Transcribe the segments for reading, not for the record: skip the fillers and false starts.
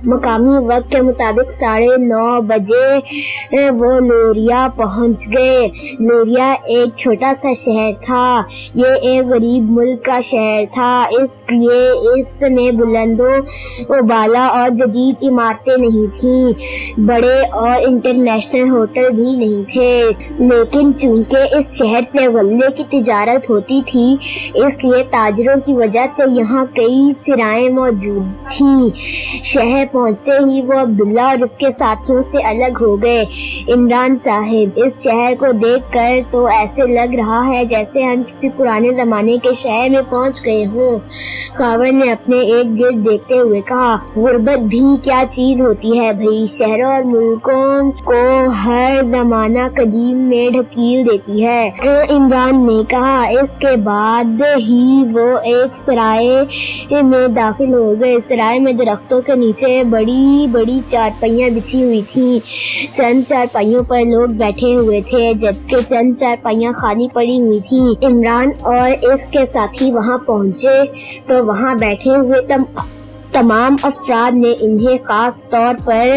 مقامی وقت کے مطابق 9:30 بجے وہ لوریا پہنچ گئے۔ لوریا ایک چھوٹا سا شہر تھا۔ یہ ایک غریب ملک کا شہر تھا، اس لیے اس میں بلند و بالا اور جدید عمارتیں نہیں تھیں، بڑے اور انٹرنیشنل ہوٹل بھی نہیں تھے، لیکن چونکہ اس شہر سے غلے کی تجارت ہوتی تھی، اس لیے تاجروں کی وجہ سے یہاں کئی سرائیں موجود تھیں۔ شہر پہنچتے ہی وہ عبداللہ اور اس کے ساتھیوں سے الگ ہو گئے۔ عمران صاحب، اس شہر کو دیکھ کر تو ایسے لگ رہا ہے جیسے ہم کسی پرانے زمانے کے شہر میں پہنچ گئے ہوں۔ خاوند نے اپنے ایک گرد دیکھتے ہوئے کہا، غربت بھی کیا چیز ہوتی ہے بھئی، شہروں اور ملکوں کو ہر زمانہ قدیم میں ڈھکیل دیتی ہے۔ عمران نے کہا۔ اس کے بعد ہی وہ ایک سرائے میں داخل ہو گئے۔ سرائے میں درختوں کے نیچے بڑی بڑی چارپائیاں بچھی ہوئی تھیں۔ چند چارپائیوں پر لوگ بیٹھے ہوئے تھے، جبکہ چند چارپائیاں خالی پڑی ہوئی تھیں۔ عمران اور اس کے ساتھی وہاں پہنچے تو وہاں بیٹھے ہوئے تمام افراد نے انہیں خاص طور پر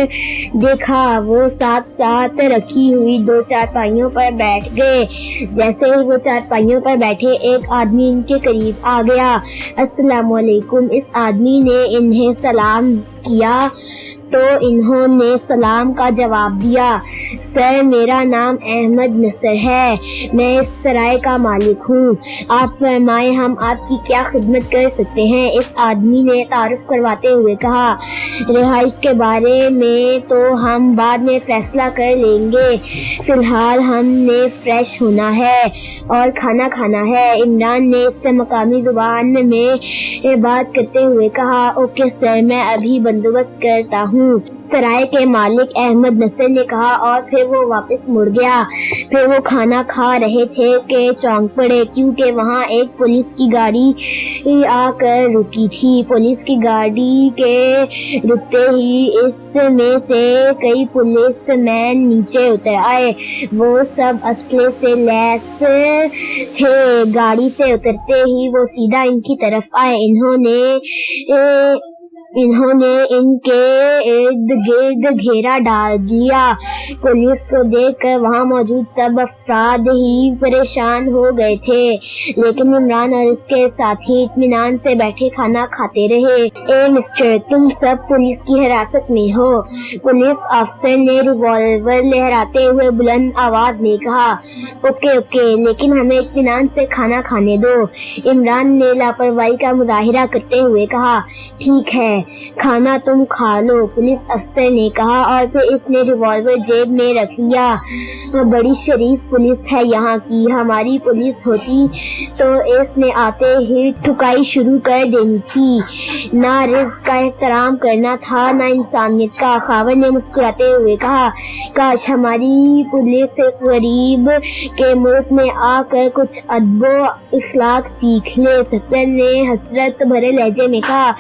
دیکھا۔ وہ ساتھ ساتھ رکھی ہوئی 2 چارپائیوں پر بیٹھ گئے۔ جیسے ہی وہ چارپائیوں پر بیٹھے، ایک آدمی ان کے قریب آ گیا۔ السلام علیکم۔ اس آدمی نے انہیں سلام کیا تو انہوں نے سلام کا جواب دیا۔ سر، میرا نام احمد نصر ہے، میں اس سرائے کا مالک ہوں، آپ فرمائیں ہم آپ کی کیا خدمت کر سکتے ہیں؟ اس آدمی نے تعارف کرواتے ہوئے کہا۔ رہائش کے بارے میں تو ہم بعد میں فیصلہ کر لیں گے، فی الحال ہم نے فریش ہونا ہے اور کھانا کھانا ہے۔ عمران نے اس سے مقامی زبان میں بات کرتے ہوئے کہا، اوکے سر، میں ابھی بندوبست کرتا ہوں، سرائے کے مالک احمد نصر نے کہا، اور پھر وہ واپس مڑ گیا۔ پھر وہ کھانا کھا رہے تھے کہ چونک پڑے، کیونکہ وہاں ایک پولیس کی گاڑی آ کر رکی تھی۔ پولیس کی گاڑی کے رکتے ہی اس میں سے کئی پولیس مین نیچے اتر آئے۔ وہ سب اسلحے سے لیس تھے۔ گاڑی سے اترتے ہی وہ سیدھا ان کی طرف آئے۔ انہوں نے ان کے ارد گرد گھیرا ڈال دیا۔ پولیس کو دیکھ کر وہاں موجود سب افراد ہی پریشان ہو گئے تھے، لیکن عمران اور اس کے ساتھی اطمینان سے بیٹھے کھانا کھاتے رہے۔ اے مسٹر، تم سب پولیس کی حراست میں ہو، پولیس افسر نے ریوالور لہراتے ہوئے بلند آواز میں کہا۔ اوکے، لیکن ہمیں اطمینان سے کھانا کھانے دو، عمران نے لاپرواہی کا مظاہرہ کرتے ہوئے کہا۔ ٹھیک ہے، کھانا تم کھا لو، پولیس افسر نے کہا، اور پھر اس نے ریوالور جیب میں رکھ لیا۔ بڑی شریف پولیس ہے یہاں کی، ہماری پولیس ہوتی تو اس نے آتے ہی ٹھکائی شروع کر دینی تھی، نہ رزق کا احترام کرنا تھا نہ انسانیت کا۔ خاوند نے مسکراتے ہوئے کہا، کاش ہماری پولیس اس غریب کے ملک میں آ کر کچھ ادب و اخلاق سیکھ لے۔ سکر نے حسرت بھرے لہجے میں کہا،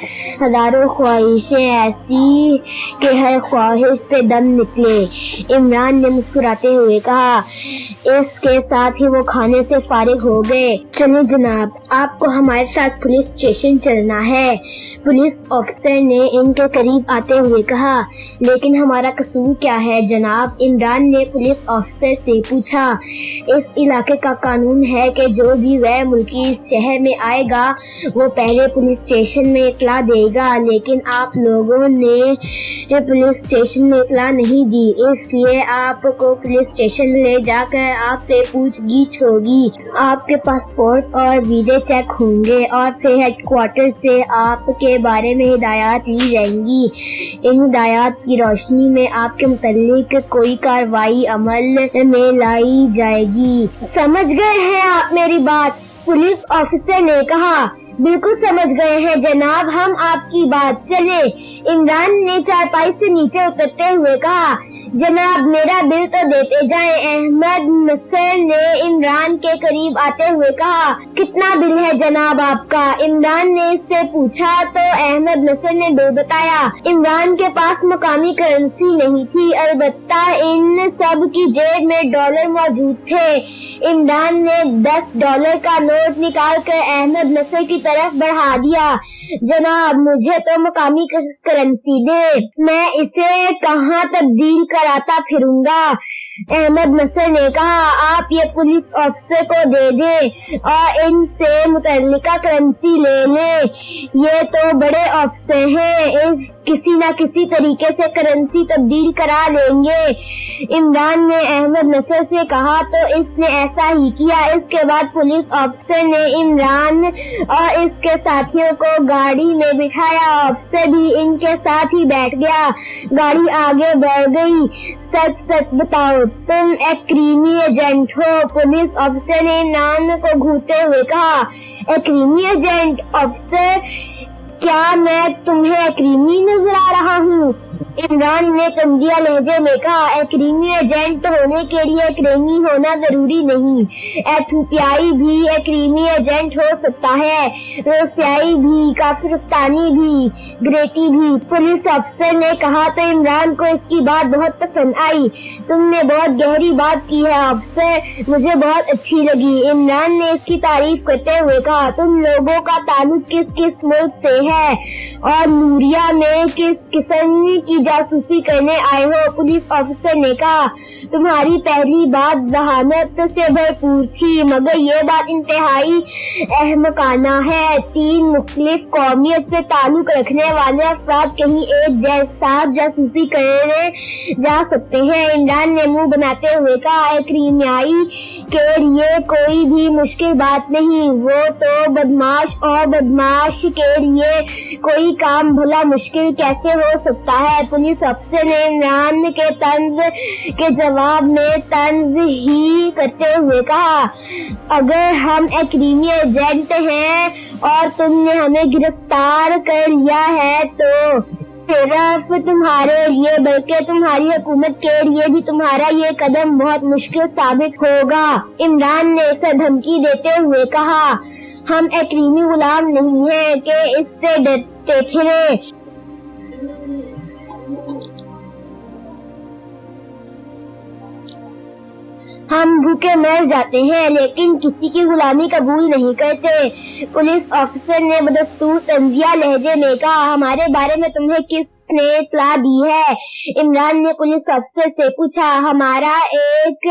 ہزاروں خواہشیں ایسی کہ ہر خواہش سے دم نکلے۔ عمران نے مسکراتے ہوئے کہا۔ اس کے ساتھ ہی وہ کھانے سے فارغ ہو گئے۔ چلیں جناب، آپ کو ہمارے ساتھ پولیس اسٹیشن چلنا ہے، پولیس افسر نے ان کے قریب آتے ہوئے کہا۔ لیکن ہمارا قصور کیا ہے جناب؟ عمران نے پولیس افسر سے پوچھا۔ اس علاقے کا قانون ہے کہ جو بھی غیر ملکی اس شہر میں آئے گا وہ پہلے پولیس اسٹیشن میں اطلاع دے گا، لیکن آپ لوگوں نے پولیس اسٹیشن میں اطلاع نہیں دی، اس لیے آپ کو پولیس اسٹیشن لے جا کر آپ سے پوچھ گچھ ہوگی، آپ کے پاسپورٹ اور ویزے چیک ہوں گے، اور پھر ہیڈ کوارٹر سے آپ کے بارے میں ہدایات لی جائیں گی۔ ان ہدایات کی روشنی میں آپ کے متعلق کوئی کارروائی عمل میں لائی جائے گی۔ سمجھ گئے ہیں آپ میری بات؟ پولیس آفیسر نے کہا۔ بالکل سمجھ گئے ہیں جناب ہم آپ کی بات، چلے۔ عمران نے چارپائی سے نیچے اترتے ہوئے کہا۔ جناب میرا بل تو دیتے جائیں، احمد نصر نے عمران کے قریب آتے ہوئے کہا۔ کتنا بل ہے جناب آپ کا؟ عمران نے اس سے پوچھا تو احمد نصر نے بل بتایا۔ عمران کے پاس مقامی کرنسی نہیں تھی، البتہ ان سب کی جیب میں ڈالر موجود تھے۔ عمران نے $10 کا نوٹ نکال کر احمد نصر کی तरफ बढ़ा दिया। जनाब, मुझे तो मुकामी करेंसी दे, मैं इसे कहाँ तब्दील कराता फिरूंगा। अहमद नसर ने कहा, आप ये पुलिस ऑफिसर को दे दें और इनसे मुतल्लिका करेंसी ले लें। ये तो बड़े ऑफिसर हैं, किसी न किसी तरीके से करेंसी तब्दील करा लेंगे। इमरान ने अहमद नसर से कहा तो इसने ऐसा ही किया। इसके बाद पुलिस ऑफिसर ने इमरान और इसके साथियों को गाड़ी में बिठाया। ऑफिसर भी इनके साथ ही बैठ गया। गाड़ी आगे बढ़ गई। सच सच बताओ, तुम एक क्रीमी एजेंट हो? पुलिस ऑफिसर ने इमरान को घूरते हुए कहा। एक क्रीमी एजेंट? ऑफिसर, क्या मैं तुम्हें क्रीमी नजर आ रहा हूँ? इमरान ने तंजिया लहजे में कहा, एक्रीमी एजेंट होने के लिए क्रीमी होना जरूरी नहीं। एथोपियाई भी एक्रीमी एजेंट हो सकता है, रूसियाई भी, काफिरिस्तानी भी, ग्रेटी भी। पुलिस अफसर ने कहा तो इमरान को इसकी बात बहुत पसंद आई। तुमने बहुत गहरी बात की है अफसर, मुझे बहुत अच्छी लगी। इमरान ने इसकी तारीफ करते हुए कहा, तुम लोगों का ताल्लुक किस किस मुल्क से है और नूरिया में किस किस्म की जासूसी करने आए हो? पुलिस ऑफिसर ने कहा, तुम्हारी पहली बात जहानत से भरपूर थी, मगर ये बात इंतहाई अहमकाना है। 3 मुख्तलिफ कौमियत से ताल्लुक रखने वाले अफराद कहीं एक जैसा जासूसी करने जा सकते हैं। इमरान ने मुंह बनाते हुए कहा, क्रीमियाई के लिए कोई भी मुश्किल बात नहीं, वो तो बदमाश, और बदमाश के लिए कोई काम भला मुश्किल कैसे हो सकता है? पुलिस अफसर ने इमरान के तंज के जवाब में तंज ही करते हुए कहा, अगर हम एक क्रीमी एजेंट हैं और तुमने हमें गिरफ्तार कर लिया है तो सिर्फ तुम्हारे लिए बल्कि तुम्हारी हुकूमत के लिए भी तुम्हारा ये कदम बहुत मुश्किल साबित होगा। इमरान ने इसे धमकी देते हुए कहा, हम एक क्रीमी गुलाम नहीं हैं कि इससे डरते फिरे। हम भूखे मर जाते हैं लेकिन किसी की गुलामी कबूल नहीं करते। पुलिस ऑफिसर ने बदस्तूर तंजिया लहजे में कहा, हमारे बारे में तुम्हें किसने इत्तला दी है? इमरान ने पुलिस अफसर से पूछा, हमारा एक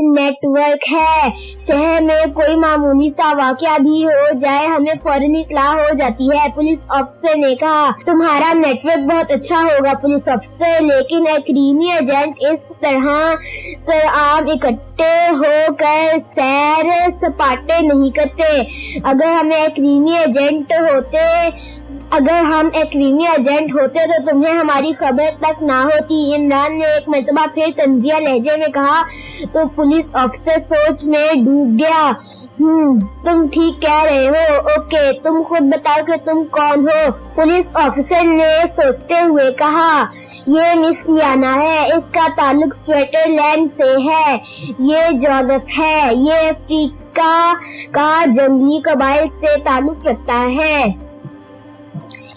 नेटवर्क है, शहर में कोई मामूली सा वाकया भी हो जाए हमें फौरन इत्तला हो जाती है। पुलिस अफसर ने कहा, तुम्हारा नेटवर्क बहुत अच्छा होगा पुलिस अफसर, लेकिन एक क्रीमी एजेंट इस तरह सरेआम इकट्ठे होकर सैर सपाटे नहीं करते। अगर हम एक क्रीमी एजेंट होते तो तुम्हें हमारी खबर तक ना होती। इमरान ने एक मर्तबा फिर तंजिया लहजे में कहा तो पुलिस ऑफिसर सोच में डूब गया। तुम ठीक कह रहे हो। ओके, तुम खुद बताओ कि तुम कौन हो? पुलिस ऑफिसर ने सोचते हुए कहा, ये मिस लियाना है, इसका ताल्लुक स्विट्जरलैंड से है। ये जोसेफ है, ये अफ्रीका का जंगली कबाइल से ताल्लुक रखता है।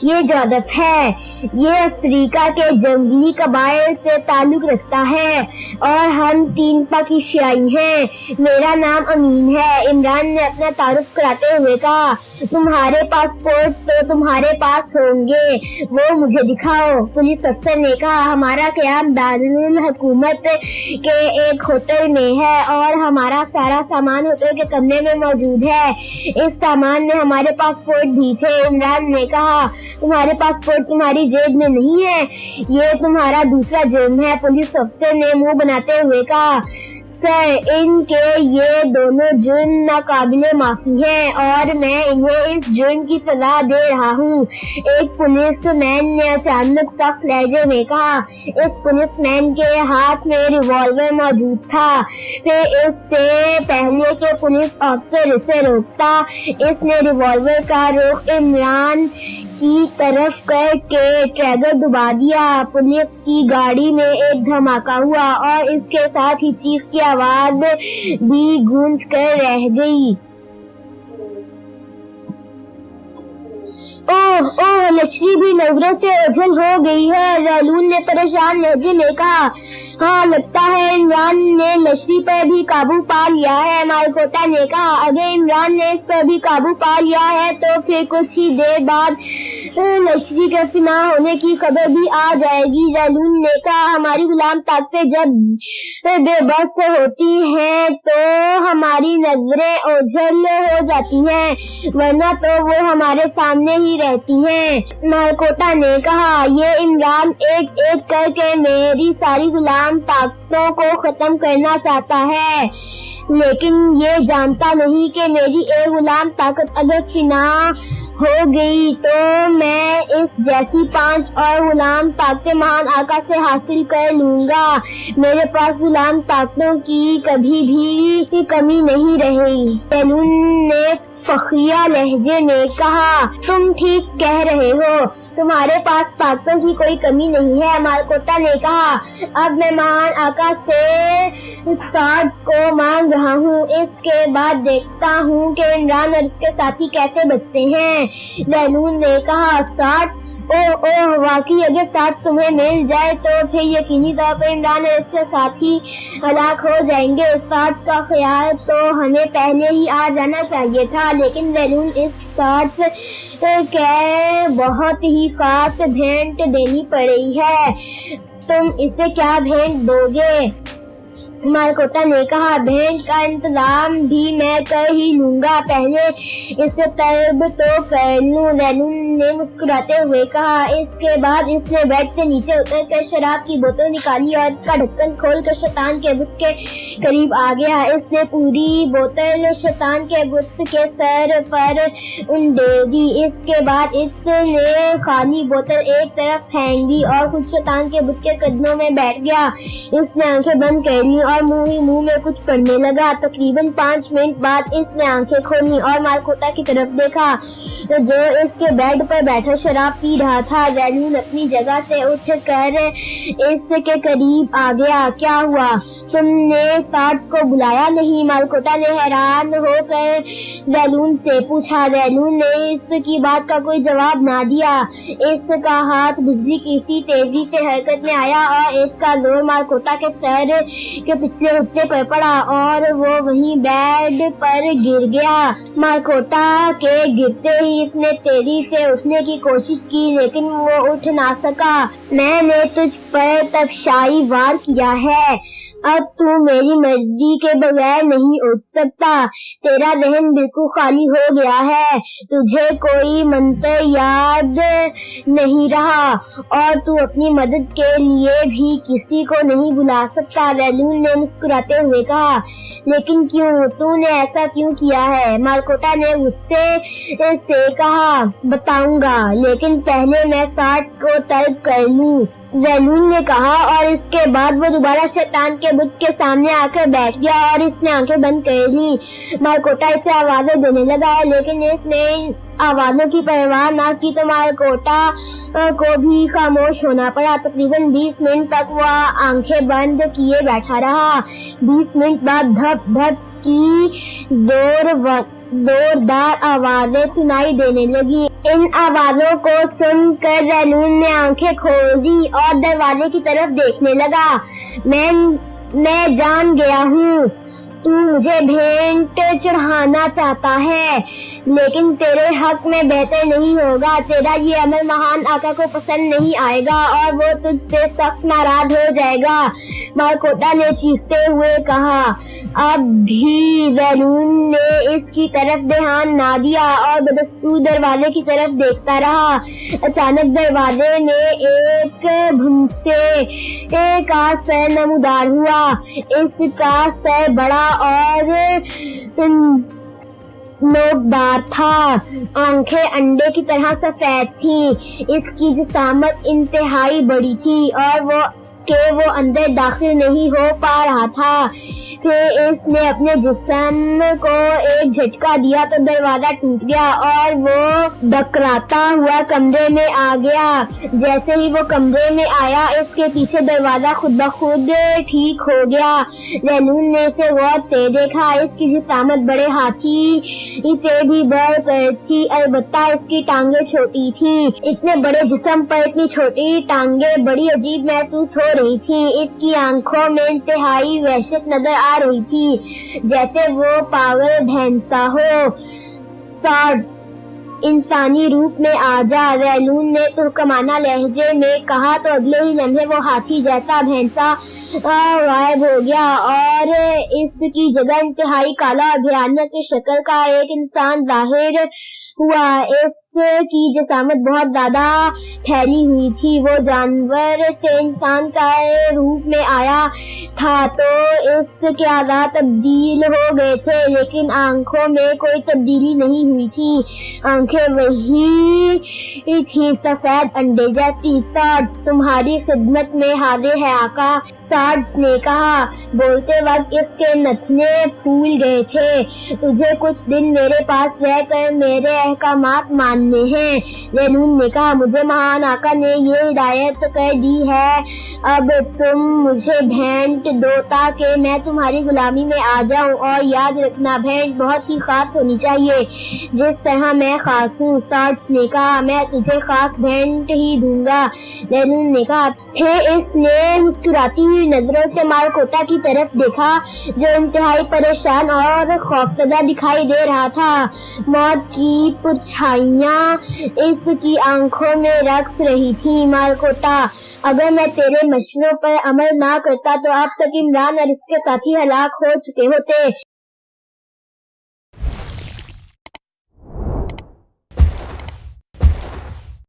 ये जोसेफ है, ये अफ्रीका के जंगली कबाइल से ताल्लुक रखता है और हम 3 पाकिस्तानी हैं। मेरा नाम अमीन है। इमरान ने अपना तारुफ कराते हुए कहा, तुम्हारे पासपोर्ट तो तुम्हारे पास होंगे, वो मुझे दिखाओ। पुलिस अफसर ने कहा, हमारा क़याम दारुल हुकूमत के एक होटल में है और हमारा सारा सामान होटल के कमरे में मौजूद है। इस सामान में हमारे पासपोर्ट भी थे। इमरान ने कहा, तुम्हारे पासपोर्ट तुम्हारी जेब में नहीं है, ये तुम्हारा दूसरा जुर्म है। पुलिस अफसर ने मुंह बनाते हुए कहा, सर, इनके ये दोनों जुर्म नाकाबिले माफी हैं और मैं इन्हें इस जुर्म की सजा दे रहा हूँ। एक पुलिसमैन ने अचानक सख्त लहजे में कहा। इस पुलिसमैन के हाथ में रिवॉल्वर मौजूद था। फिर इससे पहले कि पुलिस अफसर इसे रोकता, इसने रिवॉल्वर का रुख इमरान की तरफ करके ट्रिगर दबा दिया। पुलिस की गाड़ी में एक धमाका हुआ और इसके साथ ही चीख की आवाज भी गूंज कर रह गई। ओह ओह, लश्करी भी नजरों से ओझल हो गई है। जैलून ने परेशान लहजे में कहा। हाँ, लगता है इमरान ने लश्करी पर भी काबू पा लिया है। मालकोटा ने कहा, अगर इमरान ने इस पर भी काबू पा लिया है तो फिर कुछ ही देर बाद लश्करी के फिना होने की खबर भी आ जाएगी। जैलून ने कहा, हमारी गुलाम ताकतें जब बेबस होती हैं तो हमारी नजरें ओझल हो जाती हैं, वरना तो वो हमारे सामने ही रहती हैं। मालकोटा ने कहा, ये इमरान एक एक करके मेरी सारी गुलाम ताकतों को खत्म करना चाहता है, लेकिन ये जानता नहीं कि मेरी एक गुलाम ताकत अगर फिना हो गई तो मैं इस जैसी 5 और गुलाम ताकतें महान आका से हासिल कर लूंगा। मेरे पास गुलाम ताकतों की कभी भी कमी नहीं रहेगी। जैलून ने फखरिया लहजे में कहा, तुम ठीक कह रहे हो, तुम्हारे पास ताकतों की कोई कमी नहीं है। मालकोटा ने कहा, अब मैं महान आका से सार्ड्स को मांग रहा हूँ, इसके बाद देखता हूँ कि इमरान और इसके साथी कैसे बचते हैं। जैलून ने कहा, सार्ड्स? ओह, वाकई अगर सार्ड्स तुम्हें मिल जाए तो फिर यकीनी तौर पर इमरान और इसके साथी हलाक हो जाएंगे। सार्ड्स का ख्याल तो हमें पहले ही आ जाना चाहिए था, लेकिन जैलून इस सार्ड्स के बहुत ही खास भेंट देनी पड़ी है। तुम इसे क्या भेंट दोगे? मालकोटा ने कहा, भेंट का इंतजाम भी मैं कर ही लूंगा, पहले इसे तलब तो कर लूं। जैलून ने मुस्कुराते हुए कहा। इसके बाद इसने बेड से नीचे उतरकर शराब की बोतल निकाली और इसका ढक्कन खोलकर शैतान के बुत के करीब आ गया। इसने पूरी बोतल शैतान के बुत के सर पर उंडेल दी। इसके बाद इसने खाली बोतल एक तरफ फेंक दी और खुद शैतान के बुत के कदमों में बैठ गया। इसने आंखें बंद कर ली और मुंह में कुछ पढ़ने लगा। तकरीबन 5 मिनट बाद इसने आंखें खोली और मालकोटा की तरफ देखा जो इसके बेड पर बैठा शराब पी रहा था। जैलून अपनी जगह से उठकर इसके करीब आ गया। क्या हुआ, तुमने सार्ड्स को बुलाया नहीं? मालकोटा ने हैरान होकर जैलून से पूछा। जैलून ने इसकी बात का कोई जवाब ना दिया। इसका हाथ बिजली की सी तेजी से हरकत में आया और इसका जोर मालकोटा के सर के पिछले हिस्से पर पड़ा और वो वहीं बेड पर गिर गया। मालकोटा के गिरते ही इसने तेजी से उठने की कोशिश की, लेकिन वो उठ ना सका। मैंने तुझ पर तबशाई वार किया है, अब तू मेरी मर्जी के बगैर नहीं उठ सकता। तेरा जहन बिल्कुल खाली हो गया है, तुझे कोई मंत्र याद नहीं रहा और तू अपनी मदद के लिए भी किसी को नहीं बुला सकता। जैलून ने मुस्कुराते हुए कहा, लेकिन क्यों, तूने ऐसा क्यों किया है? मालकोटा ने गुस्से से कहा, बताऊंगा, लेकिन पहले मैं सार्ड्स को तलब कर लूं। जैलून ने कहा और इसके बाद वो दोबारा शैतान के बुत के सामने आकर बैठ गया और इसने आंखें बंद कर ली। मालकोटा इसे आवाजें देने लगा, लेकिन इसने आवाजों की परवाह न की तो मालकोटा को भी खामोश होना पड़ा। तकरीबन 20 मिनट तक वो आंखें बंद किए बैठा रहा। 20 मिनट बाद धप धप की जोरदार आवाजें सुनाई देने लगी। इन आवाजों को सुनकर जैलून ने आंखें खोल दी और दरवाजे की तरफ देखने लगा। मैं जान गया हूँ, तू मुझे भेंट चढ़ाना चाहता है, लेकिन तेरे हक में बेहतर नहीं होगा। तेरा ये अमल महान आका को पसंद नहीं आएगा और वो तुझसे सख्त नाराज हो जाएगा। मालकोटा ने चीखते हुए कहा। अब भी जैलून ने इसकी तरफ ध्यान ना दिया और बदस्तूर दरवाजे की तरफ देखता रहा। अचानक दरवाजे में एक भुमसे का सर नमूदार हुआ। इसका सर बड़ा और नोकदार था, आंखें अंडे की तरह सफेद थीं। इसकी जिसामत इंतहाई बड़ी थी और वो کہ وہ اندر داخل نہیں ہو پا رہا تھا۔ پھر اس نے اپنے جسم کو ایک جھٹکا دیا تو دروازہ ٹوٹ گیا اور وہ ڈکراتا ہوا کمرے میں آ گیا۔ جیسے ہی وہ کمرے میں آیا اس کے پیچھے دروازہ خود بخود ٹھیک ہو گیا۔ ریلون نے اسے غور سے دیکھا۔ اس کی جسامت بڑے ہاتھی سے بھی بڑھ کر تھی، البتہ اس کی ٹانگیں چھوٹی تھیں۔ اتنے بڑے جسم پر اتنی چھوٹی ٹانگیں بڑی عجیب محسوس ہو رہی تھیں۔ اس کی آنکھوں میں انتہائی وحشت نظر آ رہی تھی، جیسے وہ پاگل بھینسا ہو۔ سارڈس، انسانی روپ میں آ جا، ریلون نے ترکمانہ لہجے میں کہا تو اگلے ہی لمحے وہ ہاتھی جیسا بھینسا غائب ہو گیا اور اس کی جگہ انتہائی کالا اور بھیانک شکل کا ایک انسان ظاہر ہوا۔ اس کی جسامت بہت زیادہ پھیلی ہوئی تھی۔ وہ جانور سے انسان کا روپ میں آیا تھا تو اس کے اعضاء تبدیل ہو گئے تھے، لیکن آنکھوں میں کوئی تبدیلی نہیں ہوئی تھی۔ آنکھیں وہی تھی، سفید انڈے جیسی۔ سارڈس، تمہاری خدمت میں حاضر ہے آقا، سارڈس نے کہا۔ بولتے وقت اس کے نتنے پھول گئے تھے۔ تجھے کچھ دن میرے پاس رہ کر میرے احکامات ماننے ہیں، ریلون نے کہا۔ مجھے مہان آقا نے یہ ہدایت کر دی ہے، اب تم مجھے بھینٹ دو تاکہ میں تمہاری غلامی میں آ جاؤں، اور یاد رکھنا بھینٹ بہت ہی خاص ہونی چاہیے، جس طرح میں خاص ہوں۔ سارڈس نے کہا، میں تجھے خاص بھینٹ ہی دوں گا، ریلون نے کہا۔ پھر اس نے مسکراتی ہوئی نظروں سے مالکوٹا کی طرف دیکھا جو انتہائی پریشان اور خوفزدہ دکھائی دے رہا تھا۔ موت کی پرچھائیاں اس کی آنکھوں میں رقص رہی تھیں۔ مالکوٹا، اگر میں تیرے مشوروں پر عمل نہ کرتا تو اب تک عمران اور اس کے ساتھی ہلاک ہو چکے ہوتے۔